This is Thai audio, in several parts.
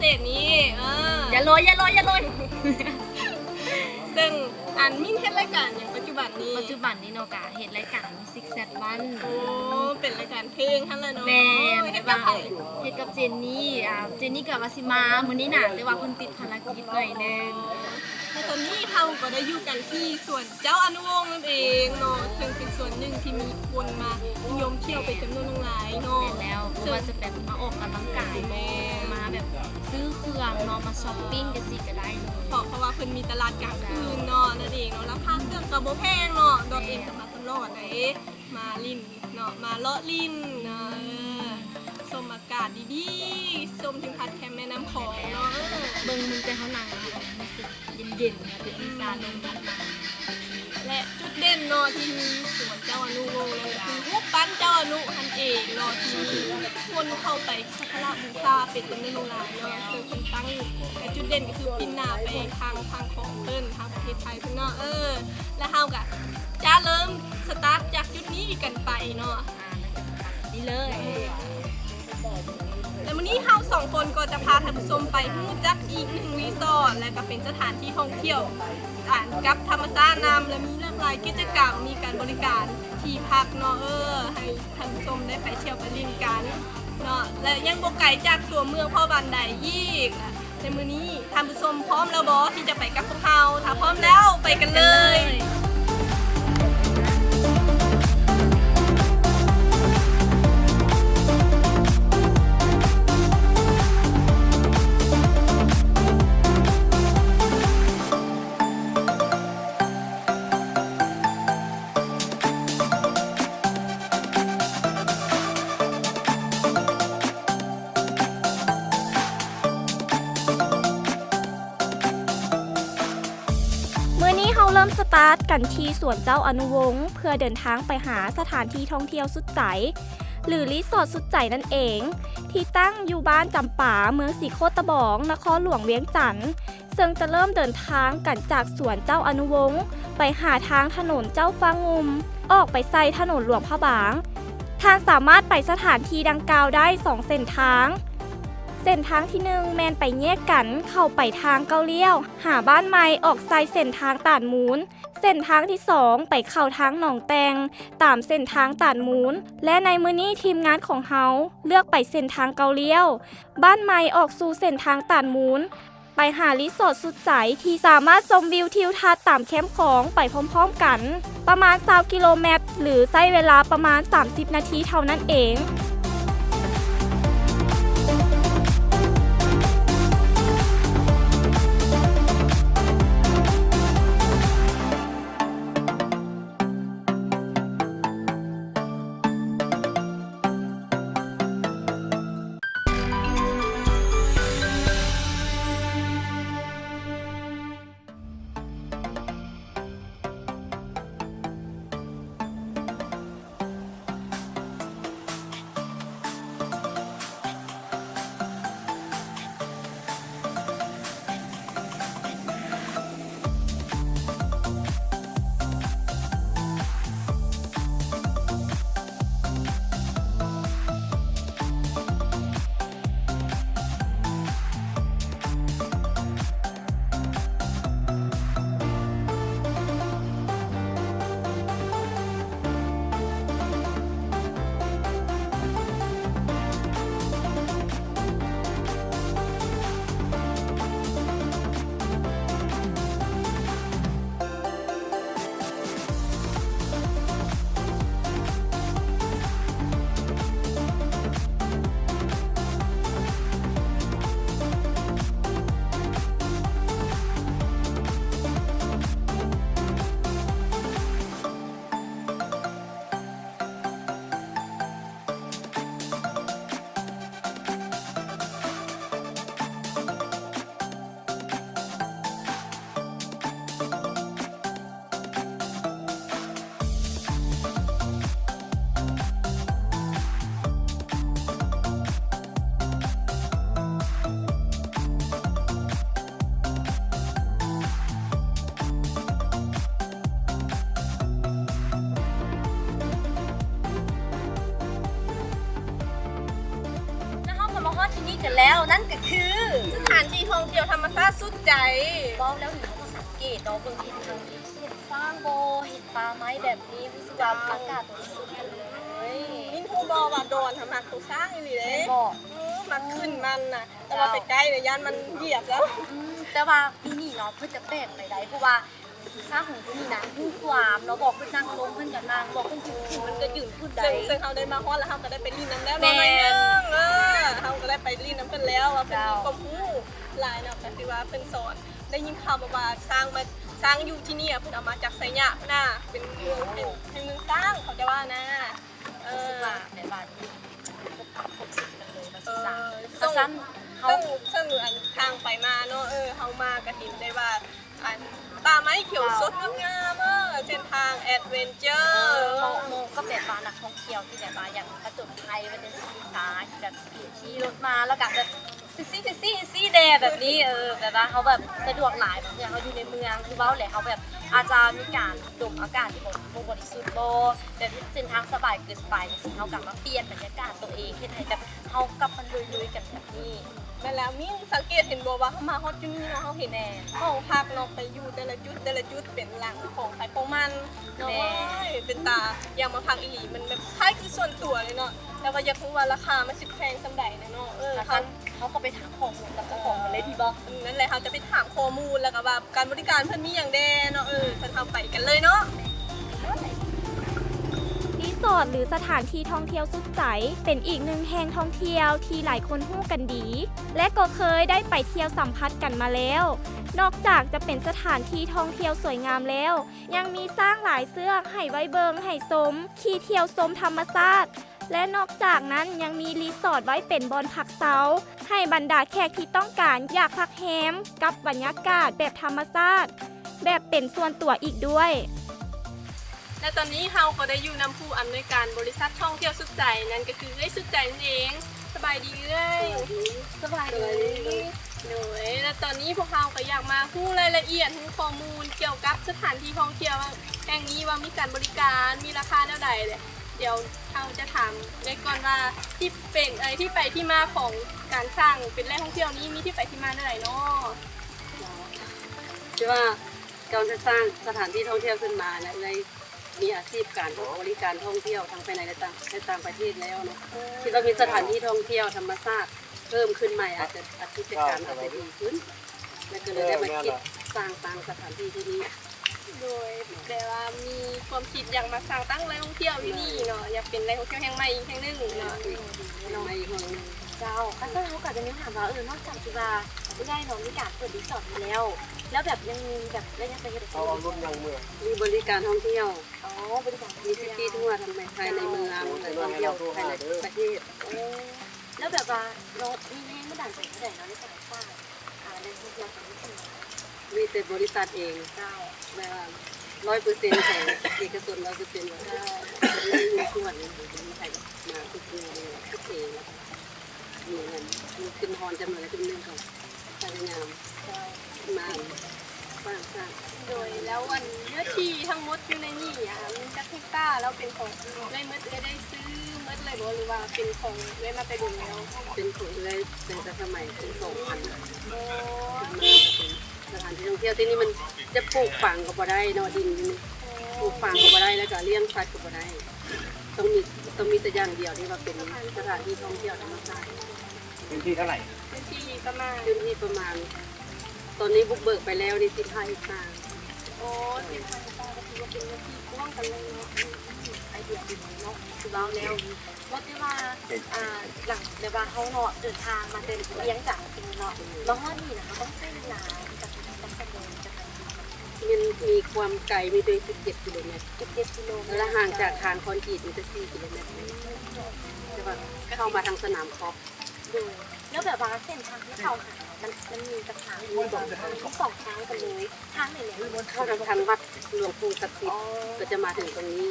เศษนี้อย่าโรยซึ่งอันมินเฮ็ดรายการอย่างปัจจุบันนี้เนาะกะเฮ็ดรายการซิกแซดวันโอ้เป็นรายการเพลงหั่นล่ะเนาะแม่เฮ็ดกับไผเฮ็ดกับเจนนี่กับวาซิมามื้อนี้น่ะแต่ว่าเพิ่นติดภารกิจหน่อยนึงแต่ตอนนี้เราก็ได้อยู่กันที่สวนเจ้าอนุวงศ์นั่นเองเนาะซึ่งเป็นส่วนหนึ่งที่มีคนมานิยมเที่ยวไปจำนวนหลายเนาะแล้วคือว่าจะเป็นมาออกกำลังกายแม่มาแบบซื้อเครื่องเนาะมาช้อปปิ้งกันสิก็ได้เพราะว่าเพิ่นมีตลาดกลางคืนเนาะนั่นเองเนาะราคาเครื่องก็บ่แพงเนาะดอกเองก็มาตลอดได้มาลิ้นเนาะมาเลาะลิ้นเนาะชมอากาศดีๆชมทิวทัศน์แคมป์แม่น้ำของเนาะเบิ่งมึงแต่เฮานั่งรู้สึกเย็นๆนะเป็นอีสานลมพัดมาและจุดเด่นเนาะที่มีสวนเจ้าอนุวงศ์เลยคือรูปปั้นเจ้าอนุหันเองเนาะที่คนเข้าไปสักการะบูชาเป็นจำนวนหลายเนาะคือคนตั้งแต่จุดเด่นก็คือปินหน้าไปทางของเพิ่นทางประเทศไทยเพิ่นเนาะแล้วเฮาก็จะเริ่มสตาร์ทจากจุดนี้กันไปเนาะนี่เลยแต่วันนี้เรา2คนก็จะพาท่านผู้ชมไปรู้จักอีกหนึ่งรีสอร์ทและก็เป็นสถานที่ท่องเที่ยวกับธรรมชาตินำและมีหลากหลายกิจกรรมมีการบริการที่พักเนาะให้ท่านผู้ชมได้ไปเที่ยวไปเล่นกันเนาะและยังบ่ไกลจากตัวเมืองพ่อบันไดอีกในมื้อนี้ท่านผู้ชมพร้อมแล้วบ่ที่จะไปกับพวกเราถ้าพร้อมแล้วไปกันเลยเริ่มสตาร์ทกันที่สวนเจ้าอนุวงศ์เพื่อเดินทางไปหาสถานที่ท่องเที่ยวสุดใจหรือรีสอร์ทสุดใจนั่นเองที่ตั้งอยู่บ้านจำปาเมืองสีโคตรบองนครหลวงเวียงจันทร์ซึ่งจะเริ่มเดินทางกันจากสวนเจ้าอนุวงศ์ไปหาทางถนนเจ้าฟ้างุมออกไปใส่ถนนหลวงพระบางทางสามารถไปสถานที่ดังกล่าวได้2เส้นทางเส้นทางที่1แมนไปแยกกันเข้าไปทางเกาเลี้ยวหาบ้านใหม่ออกไซเส้นทางต่านมูล เส้นทางที่ 2 ไปเข้าทางหนองแตงตามเส้นทางตาดมูลและในมื้อนี้ทีมงานของเฮาเลือกไปเส้นทางเกาเลี้ยวบ้านใหม่ออกสู่เส้นทางตาดมูลไปหารีสอร์ทสุดใจที่สามารถชมวิวทิวทัศน์ตามแคมป์ของไปพร้อมๆกันประมาณ20กิโลเมตรหรือใช้เวลาประมาณ30นาทีเท่านั้นเองกันแล้วนั่นก็คือ สถานที่ท่องเที่ยวธรรมชาติสุดใจ บอกแล้วหนูก็สังเกตเนาะเบิ่งเห็นทางนี้เห็นฟางโบเห็นปลาไม้แบบนี้รู้สึกว่าอากาศบริสุทธิ์กันเลย มินฮูบอว่าโดนทำหักตัวสร้างอีหลีเด้ บอก มันขึ้นมันน่ะแต่ว่าไปใกล้เลยย่านมันเหยียบแล้ว แต่ว่าที่นี่เนาะเพื่อจะแปลกไปได้เพราะว่าถ้าของที่นี่นะผู้ความเนาะบอกเพื่อนนั่งลงเพื่อนกับนางบอกเพื่อนยืนมันก็ยืนขึ้นได้ ซึ่งเขาได้มาฮอดแล้วเขาก็ได้ไปรีนน้ำแล้ว แม่ มาหน่อยนึงเขาก็ได้ไปรีนน้ำกันแล้วว่าเป็น เจ้า กบผู้หลายเนาะแต่ที่ว่าเป็นสอนได้ยินข่าวมาว่าสร้างอยู่ที่นี่เพิ่นเอามาจากไสยะน่ะเป็นเมืองเป็นเมืองสร้างเขาจะว่านะ รู้สึกว่าในบ้านนี้ครบสิบกันเลยมาศึกษา ซึ่ง สั้นเขา ซึ่งอันทางไปมาเนาะเขามาก็เห็นได้ว่าอันป่าไม้เขียวสดงามๆเส้นทางแอดเวนเจอร์ โมก็แบบว่านักท่องเที่ยวที่แบบว่าอย่างผจญภัยมันจะซีซ่าแบบขี่รถมาแล้วก็แบบซี่แดดแบบนี้แบบว่าเขาแบบสะดวกหลายแบบอย่างเขาอยู่ในเมืองคือว่าแหละเขาแบบอาจจะมีการดมอากาศที่บ่บริสุทธิ์บ่แบบเส้นทางสบายเกินไปสิ่งเขากลับมาเปลี่ยนบรรยากาศตัวเองเฮ็ดให้แบบเขากลับมาลุยๆกันแบบนี้ นั่นแหละมิ้นสังเกตเห็นบ่ว่าเขามาฮอดจุดนี้เนาะเขาเห็นห้องพักเนาะไปอยู่แต่ละจุดเป็นหลังของใครของมันเนาะเป็นตาอย่างมาพักอีหลีมันแบบคล้ายคือส่วนตัวเลยเนาะแต่ว่าอยากรู้ว่าราคามันสิแพงซำใดเนาะเขาก็ไปถามข้อมูลกับเจ้าของกันเลยพี่บอก นั่นแหละเขาจะไปถามข้อมูลแล้วก็ว่าการบริการเพิ่นมีอย่างแดเนาะฉันเอาไปกันเลยเนาะ รีสอร์ทหรือสถานที่ท่องเที่ยวสุดใจเป็นอีกหนึ่งแห่งท่องเที่ยวที่หลายคนฮู้กันดี และก็เคยได้ไปเที่ยวสัมผัสกันมาแล้ว นอกจากจะเป็นสถานที่ท่องเที่ยวสวยงามแล้ว ยังมีสร้างหลายเสื้อให้ไว้เบิงให้สมขี่เที่ยวชมธรรมชาติและนอกจากนั้นยังมีรีสอร์ทไว้เป็นบอนพักเซาให้บรรดาแขกที่ต้องการอยากพักแฮมกับบรรยากาศแบบธรรมชาติแบบเป็นส่วนตัวอีกด้วยและตอนนี้เราก็ได้อยู่นำผู้อำนวยการบริษัทท่องเที่ยวสุดใจนั่นก็คือสุดใจนั่นเองสบายดีสบายดีหน่อยและตอนนี้พวกเราก็อยากมาพูดรายละเอียดถึงข้อมูลเกี่ยวกับสถานที่ท่องเที่ยวแห่งนี้ว่ามีการบริการมีราคาเท่าใดเลยเดี๋ยวเราจะถามเลยก่อนว่าที่เป็นที่ไปที่มาของการสร้างเป็นแหล่งท่องเที่ยวนี้มีที่ไปที่มาเท่าไหร่เนาะ ใช่ว่า การจะสร้างสถานที่ท่องเที่ยวขึ้นมาและเลยมีอาชีพการบริการท่องเที่ยวทั้งภายในและต่างประเทศแล้วเนาะคิดว่ามีสถานที่ท่องเที่ยวธรรมชาติเพิ่มขึ้นใหม่อาจจะอาชีพการอาจจะดีขึ้นแล้วก็เลยได้มาคิดสร้างสถานที่ที่นี้ โดยแบบว่ามีความคิดอยากมาสร้างตั้งแหล่งท่องเที่ยวที่นี่เนาะอยากเป็นแหล่งท่องเที่ยวแห่งใหม่อีกแห่งหนึงเนาะ มาอีกคนหนึ่ง เจ้าข้าเจ้าเขาก็จะมีถามว่านอกจากที่ว่าได้เนาะมีการเปิดรีสอร์ทอยู่แล้วแบบยังมีแบบแล้วยังไปเฮ็ดอะไร มีบริการท่องเที่ยว อ๋อบริการ มีซิตี้ทั่วทั้งในภายในเมืองและท่องเที่ยวภายในประเทศ แล้วแบบว่าเรามีแรงบันดาลใจเท่าไหร่เนาะในการสร้างแหล่งท่องเที่ยวตรงนี้ขึ้นมา มีแต่บริษัทเอง เจ้า แบบ100%ของเอกชน100%แล้วก็มีส่วนมีใครมาทุกเดือนทุกเพลงมีเงินมีขึ้นฮอนจำนวนและขึ้นเรื่องของพยายามมาสร้าง โดยแล้ววันเนื้อที่ทั้งหมดอยู่ในนี่มีจักเฮกตาร์แล้วเป็นของได้มดได้ซื้อมดเลยบ่หรือว่าเป็นของได้มาแต่ดุนแล้ว เป็นของเลยเป็นแต่สมัยเป็น2,000 โอ้ สถานที่ท่องเที่ยวที่นี่มันจะปลูกฝังก็บ่ได้เนาะดินนี่ปลูกฝังก็บ่ได้แล้วก็เลี้ยงสัตว์ก็บ่ได้ต้องมีแต่อย่างเดียวที่ว่าเป็นสถานที่ท่องเที่ยวธรรมชาติ พื้นที่เท่าไหร่ พื้นที่ประมาณ พื้นที่ประมาณ ตอนนี้บุกเบิกไปแล้วนี่15 เฮกตาร์ โอ้เป็นพันตาก็ถือว่าเป็นเนื้อที่กว้างกันเลยเนาะ ไอเดียดีเนาะคือเราแล้วว่าที่ว่าหลังแบบว่าเขาเนาะเดินทางมาเดินเลี้ยงจากจริงเนาะแล้วฮอดนี่นะคะต้องใช้เวลาจากต้องสะดวกจาก มันมีความไกลมีตัว17 กิโลเมตร 17 กิโลเมตร และห่างจากทางคอนกรีตมีแต่4 กิโลเมตรแต่ว่าเข้ามาทางสนามกอล์ฟ ดูแล้วแบบว่าเส้นทางที่เขาหามันมีกระถางมีสองทางที่สองทางกันเลยทางไหนเนี่ย เข้าทางวัดหลวงปู่ศักดิ์สิทธิ์ก็จะมาถึงตรงนี้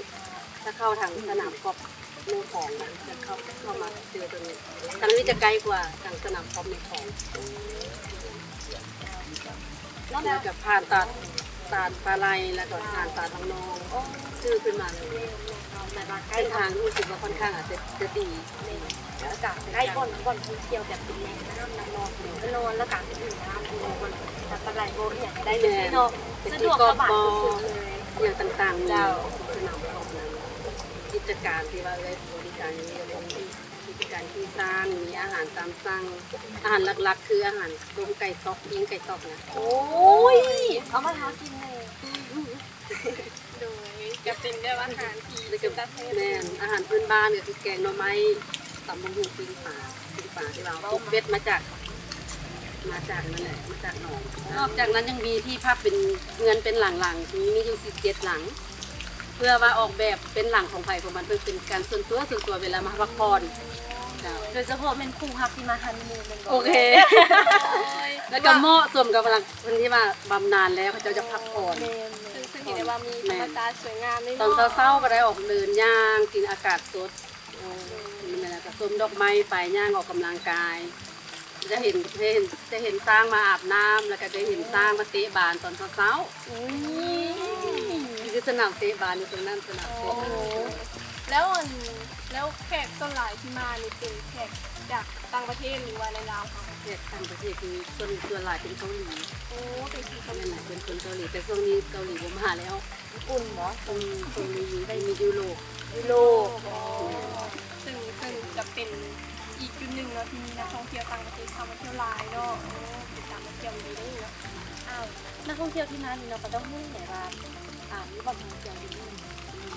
ถ้าเข้าทางสนามกอล์ฟเมืองของนะจะเข้ามาเจอตรงนี้ทางนี้จะไกลกว่าทางสนามกอล์ฟเมืองของ แล้วกับผ่านตาปลาไหลแล้วก็ผ่านตาทางนองชื่อขึ้นมาเลย แบบว่าใกล้ เส้นทางรู้สึกว่าค่อนข้างอาจจะดี แล้วก็ใกล้บ่อนท่องเที่ยวแบบเป็นแหล่งน้ำนอนแล้วก็ดื่มน้ำมันแต่ปลายโบเนี่ยได้เลยเนาะสะดวกสบายสุดๆเลย อย่างต่างๆมีสนามกอล์ฟนั้นกิจการที่ว่าได้บริการนี้เลยกิจการที่สร้างมีอาหารตามสั่งอาหารหลักๆ คืออาหารต้มไก่ตอกเลี้ยงไก่ตอกนะ โอ้ยเอามาหากินเลย โดยจะเป็นแบบอาหารที่ แล้วก็ เป็นตาเทศ แม่นอาหารพื้นบ้านก็คือแกงหน่อไม้ตำบักหุ่งปิ้งปลาที่เราทุกเบ็ดมาจากนั่นแหละมาจากหนองนอกจากนั้นยังมีที่พักเป็นเงินเป็นหลังๆมีอยู่17 หลัง เพื่อว่าออกแบบเป็นหลังของไผ่ของมันเพื่อเป็นการส่วนตัวเวลามาพักผ่อนจ้ะ โดยเฉพาะเป็นคู่ฮักที่มาฮันนีมูนเป็น โอเค แล้วก็เหมาะสมกับคนที่ว่าบำนาญแล้วเขาจะพักผ่อน ซึ่งเห็นได้ว่ามีธรรมชาติสวยงามเลย ตอน เนาะ เช้าๆก็ได้ออกเดินย่างกินอากาศสดนี่แหละก็ส้มดอกไม้ไปย่างออกกำลังกาย จะเห็นสร้างมาอาบน้ำแล้วก็จะเห็นสร้างมาเตะบาสตอนเช้าๆคือสนามเตะบาสอยู่ตรงนั้นสนามเตะบาส แล้วแขกส่วนหลายที่มานี่เป็นแขกจากต่างประเทศหรือว่าในลาวค่ะ แขกต่างประเทศคือส่วนหลายเป็นเกาหลี โอ้เป็นที่เขา นั่นแหละเป็นคนเกาหลีแต่ช่วงนี้เกาหลีบ่มาแล้ว ญี่ปุ่นเนาะ ตรงนี้ได้มียุโรป ยุโรป ซึ่งจะเป็นอีกจุดหนึ่งเนาะที่มีนักท่องเที่ยวต่างประเทศเข้ามาเที่ยวหลายเนาะติดตามมาเที่ยวดีได้เนาะ อ้าวนักท่องเที่ยวที่นั่นนี่เนาะก็ต้องมุ่งไหนว่ามีบ่อนท่องเที่ยวอยู่นี่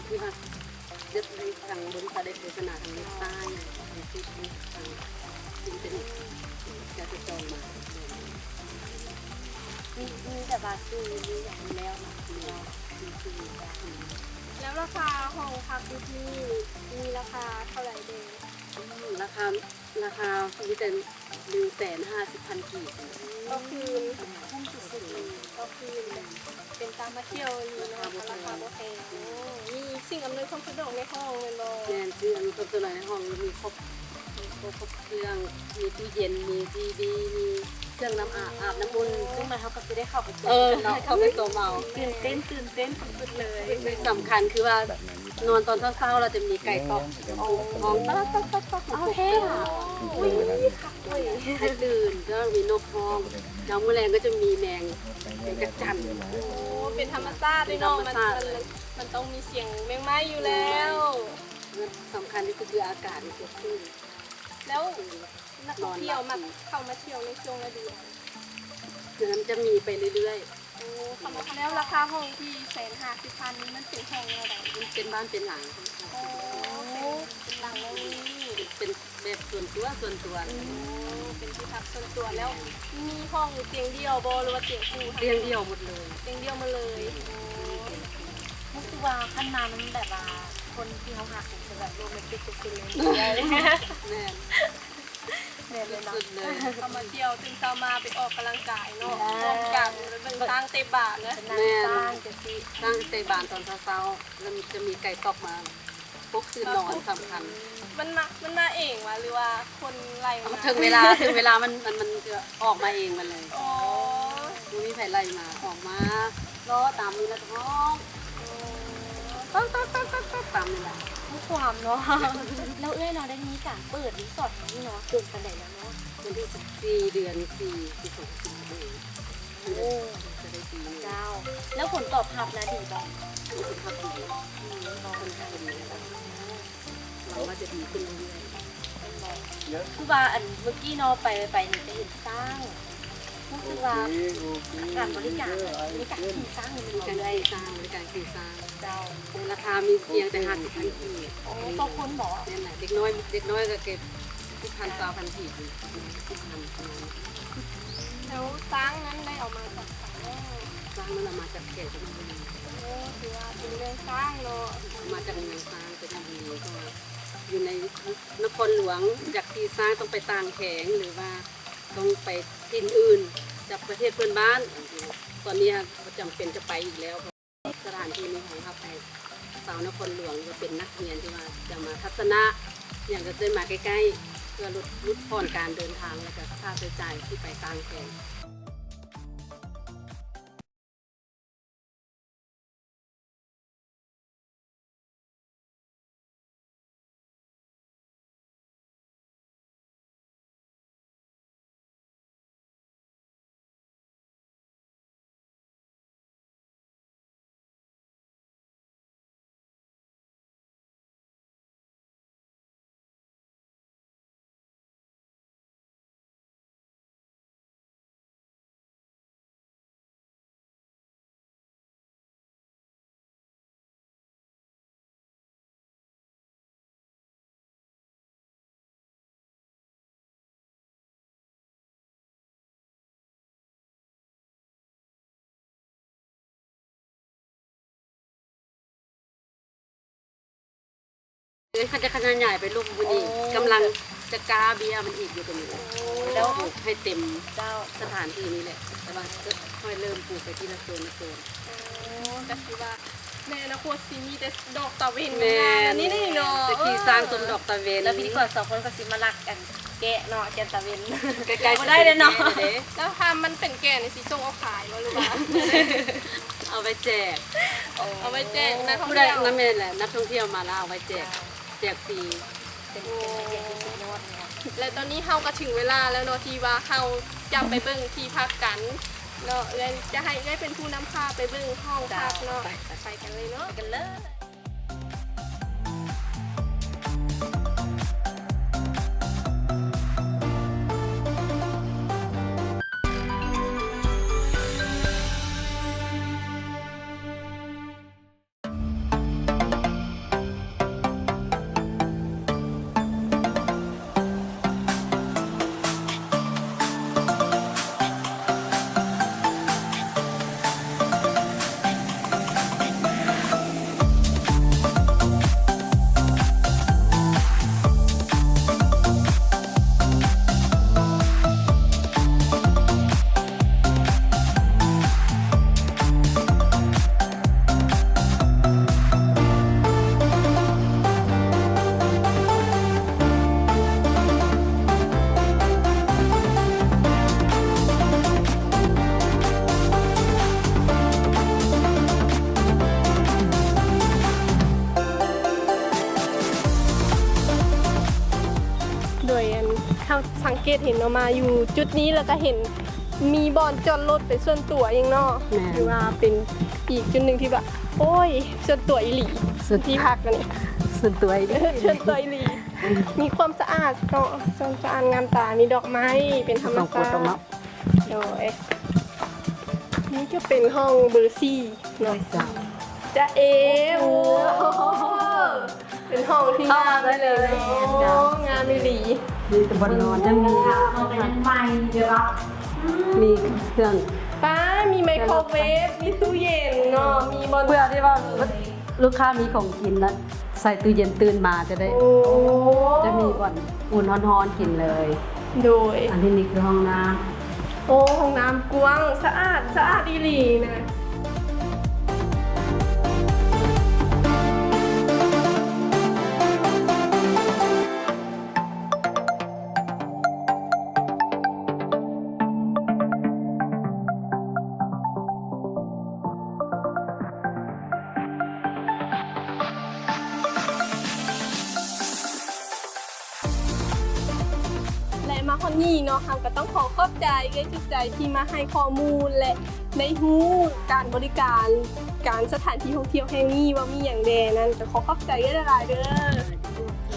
ที่ว่าจะทางบนตาได้โฆษณาทางเว็บไซต์ทางที่ทางอินเทอร์เน็ตจะติดต่อมา มีแต่บาซูมีอย่างนี้แล้วเนาะ แล้วราคาห้องพักที่นี่มีราคาเท่าไหร่เด้ ราคาที่เป็น150,000 กีบ ก็คือ พุ่งสุดๆเลย ก็คือเป็นตามมาเที่ยวอยู่เนาะราคาบ่แพงมีสิ่งอำนวยความสะดวกในห้องแม่นบ่ แน่นชื่อมีครบตัวในห้องมีครบเครื่องมีตู้เย็นมีทีวีมีเครื่องน้ำอาบน้ำอุ่น ซึ่งมันเขาก็จะได้เข้าไปชม ให้เขาไปตัวเมา ตื่นเต้นสุดๆเลย สำคัญคือว่านอนตอนเช้าๆเราจะมีไก่ตอกห้องต๊อกๆๆๆ เอาเท่อะอุ้ยค่ะอุ้ย ให้ตื่นก็มีนกห้องแล้วมื้อแรงก็จะมีแมงกระจัน โอ้ เป็นธรรมชาติด้วยเนาะมันต้องมีเสียงแมงไม้อยู่แล้ว สำคัญที่สุดคืออากาศที่สดชื่น แล้วนักท่องเที่ยวมาเข้ามาเที่ยวในช่วงฤดู คือนั้นจะมีไปเรื่อย โอ้เข้ามาแล้วราคาห้องที่150,000นี้มันเป็นห้องอะไร ๆมันเป็นบ้านเป็นหลัง โอ้เป็นหลังแล้วนี่ เป็นแบบส่วนตัวเป็นที่พักส่วนตัวแล้วมีห้องเตียงเดียวบ่หรือว่าเตียงคู่ เรียงเดียวหมดเลย เตียงเดียวมาเลย รู้สึกว่าขั้นมามันแบบว่าคนที่เขาหักจะแบบโรแมนติกสุดๆเลย แม่ แบบเลยเนาะ สุดเลย เข้ามาเที่ยวตื่นเช้ามาไปออกกำลังกายเนาะพร้อมกันเบิ่งทางเตะบาทนะ นางสร้างจะสิ ตั้งเตะบานตอนเช้าๆแล้วจะมีไก่ตอกมาพวกคืนนอนสำคัญ มันมาเองวะหรือว่าคนไล่มา ถึงเวลามันจะออกมาเองมันเลย อ๋อ มันมีไผ่ไล่มาออกมาล้อตามนี้แล้วท้องต้องตามนี่แหละ ผู้ความเนาะแล้วเอ้ยเนาะได้มีการเปิดรีสอร์ทนี้เนาะเกินปันไหนแล้วเนาะ วันที่14 เดือน 4 ปี 2014เอง โอ้ จะได้ปีนี้ เจ้าแล้วผลตอบรับนะดีบ้าง คุณภาพดีคนไทยดีนะครับหวังว่าจะดีขึ้นเรื่อย คือว่าอันเมื่อกี้เนาะไปนี่จะเห็นสร้างรู้สึกว่าการบริการมีการขี่สร้างมัน ๆ มี การ อะไร ได้สร้างบริการคือสร้าง เจ้า ในราคามีเพียงแต่50,000 กีบ โอ้ต่อคนหมอ นั่นแหละเด็กน้อยก็เก็บ10,000 20,000 กีบ10,000ประมาณ แล้วสร้างนั้นได้ออกมาจากไหน สร้างนั้นมาจากเขตจันทบุรี โอ้ถือว่าเป็นเรื่องสร้างเนาะ มาจากเมืองสร้างจันทบุรีก็อยู่ในนครหลวงจากที่สร้างต้องไปต่างแขงหรือว่าต้องไปที่อื่นจากประเทศเพื่อนบ้าน ตอนนี้จำเป็นจะไปอีกแล้วเพราะสถานที่นี้ของเราไปสาวนครหลวงจะเป็นนักเรียนที่ว่าจะมาทัศนะอย่างจะได้มาใกล้ๆเพื่อลดผ่อนการเดินทางและก็ค่าใช้จ่ายที่ไปต่างแขง เขาจะขนาดใหญ่ไปลูกบุรีกำลังจะกาเบียร์มันอีกอยู่ตรงนี้แล้วปลูกให้เต็ม เจ้า สถานที่นี้แหละแต่ว่าจะค่อยเริ่มปลูกไปที่ละโซนละโซน ก็คือว่าในอนาคตสิมีแต่ดอกตะเวน แม่ นี่เนาะ จะขี่สร้างต้นดอกตะเวน แล้วพิธีกร2คนก็สิมาลักกันแกะเนาะแกะตะเวน ใกล้ๆ บ่ได้เลยเนาะ แล้วถ้ามันเป็นแก่ในสีส้มเอาขายหรือว่า เอาไว้แจก เอาไว้แจกนักท่อง ผู้ใด เที่ยว นั่นแหละนักท่องเที่ยวมาแล้วเอาไว้แจกฟรี เป็นไอเดียที่สุดยอดเนาะ และตอนนี้เฮาก็ถึงเวลาแล้วเนาะที่ว่าเฮาจะไปเบิ่งที่พักกันเนาะเอ้ยจะให้ได้เป็นผู้นำพาไปเบิ่งห้องพักเนาะไปกันเลยเนาะ กันเลย โดยอันเขาสังเกตเห็นเนาะมาอยู่จุดนี้แล้วก็เห็น มีบอนจอดรถเป็นส่วนตัวเองเนาะ แม่ หรือว่าเป็นอีกจุดหนึ่งที่แบบโอ้ยส่วนตัวอีหลี ส่วน ที่พักกันเนี่ย ส่วนตัวอีก ส่วนตัวอีหลีมีความสะอาดเนาะสะอาดงามตามีดอกไม้เป็นธรรม ต้องกด ชา ตรง ติ เนาะ โดยนี่ก็เป็นห้องเบอร์ซี่เนาะ จ้ะ จะเอวเป็นห้องที่งามได้เลยเนาะงามอีหลี มีแต่บนนอนจะมี เอาไปนั้นไม่เดี๋ยวว่า มีเครื่อง ป้ามีไมโครเวฟมีตู้เย็นเนาะมีบอล เพื่อที่ว่าลูกค้ามีของกินแล้วใส่ตู้เย็นตื่นมาจะได้ โอ้ จะมีก่อนอุ่นร้อนๆกินเลย โดย อันที่นี่คือห้องน้ โอ้ห้องน้ำกว้างสะอาดอีหลีนะ และมาคนนี้เนาะเราก็ต้องขอขอบใจด้วยจิตใจที่มาให้ข้อมูลและในหู้การบริการการสถานที่ท่องเที่ยวแห่งนี้ว่ามีอย่างแดนั้นจะขอขอบใจด้วยหลายๆเด้อ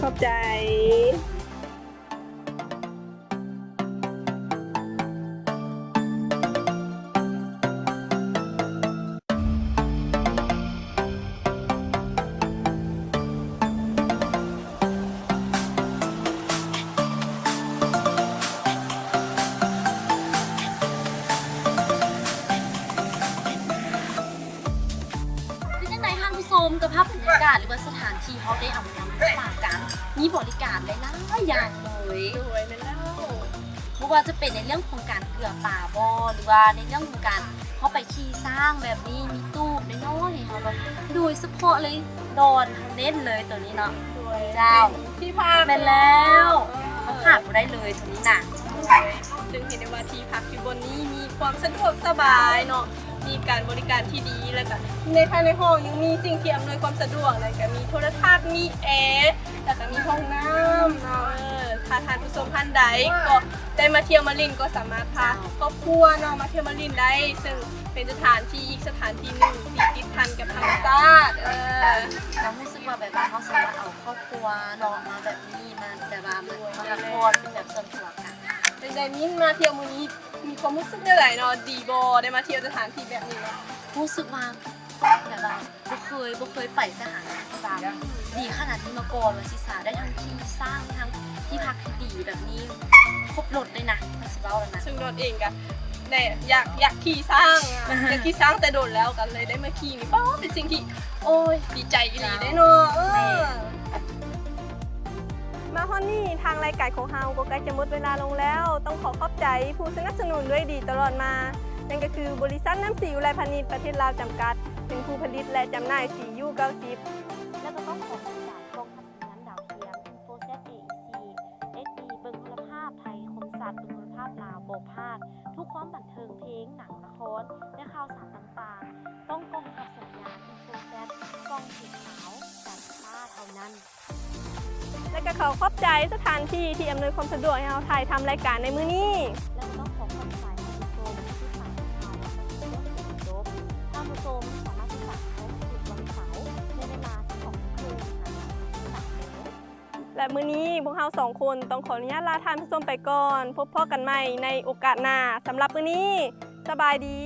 ขอบใจ เป็นยังไงท่านผู้ชมกับภาพบรรยากาศหรือว่าสถานที่เขาได้เอานำมากันมีบริการหลายๆอย่างเลย สวยนะเล่า เพราะว่าจะเป็นในเรื่องของการเกลือป่าบอหรือว่าในเรื่องของการเขาไปขี่สร้างแบบนี้มีตู้น้อยๆเขาแบบโดยเฉพาะเลยดอนเขาเน้นเลยตัวนี้เนาะ สวย เจ้า ที่พัก เป็นแล้วเขาขาดไม่ได้เลยตัวนี้น่ะ ซึ่งเห็นได้ว่าที่พักอยู่บนนี้มีความสะดวกสบายเนาะมีการบริการที่ดีแล้วก็ในภายในห้องยังมีสิ่งที่อำนวยความสะดวกเลยก็มีโทรทัศน์มีแอร์แล้วก็มีห้องน้ำเนาะถ้าท่านผู้ชมท่านใดก็ได้มาเที่ยวมาลินก็สามารถพาครอบครัวเนาะมาเที่ยวมาลินได้ ซึ่งเป็นสถานที่อีกสถานที่หนึ่งที่ติดพันกับธรรมชาติเรารู้สึกว่าแบบว่าเขาสามารถเอาครอบครัวเนาะมาแบบนี้มาแบบว่ามาพักผ่อนเป็นแบบส่วนตัวกัน เป็นไงมิ้นมาเที่ยวมื้อนี้มีความรู้สึกได้หลายเนาะดีบอได้มาเที่ยวสถานที่แบบนี้เนาะ รู้สึกว่าแบบว่าบ่เคยไปสถานที่แบบดีขนาดนี้มาก่อนว่าสิสาได้ทั้งที่สร้างทั้งที่พักที่ดีแบบนี้ครบรถเลยนะมาสิเว้าแล้วนะ ซึ่งโดนเองกันเนี่ยอยากขี่สร้างอะอยากขี่สร้างแต่โดนแล้วกันเลยได้มาขี่นี่ป้าเป็นสิ่งที่โอ้ยดีใจอีหลีได้เนาะมาฮอนนี่ทางรายการของเฮาก็ใกล้จะหมดเวลาลงแล้ว ต้องขอขอบใจผู้สนับสนุนด้วยดีตลอดมา นั่นก็คือบริษัทน้ำสีอุไรพาณิชย์ประเทศลาวจำกัด เป็นผู้ผลิตและจำหน่ายสียู90 แล้วก็ต้องขอบคุณจากกองทัพสัญญาณดาวเทียม InfoSat AEC SD เบิ่งคุณภาพไทยคมสัตว์เบิ่งคุณภาพลาวโบพาดทุกความบันเทิงเพลงหนังละครและข่าวสารต่างๆ ต้องกองทัพสัญญาณ InfoSat กองสีขาวจากฟ้าเท่านั้น และก็ขอขอบใจสถานที่ที่อำนวยความสะดวกให้เราถ่ายทำรายการในมื้อนี้ แล้วก็ต้องขอขอบใจท่านผู้ชมที่ฟังข่าวและก็ที่ร่วมสนุกจบท่านผู้ชมสามารถติดตามได้ทุกวันเสาร์ในเวลา 12:00 นทางช่อง3 และมื้อนี้พวกเราสองคนต้องขออนุญาตลาท่านผู้ชมไปก่อน พบพ่อกันใหม่ในโอกาสหน้าสำหรับมื้อนี้สบายดี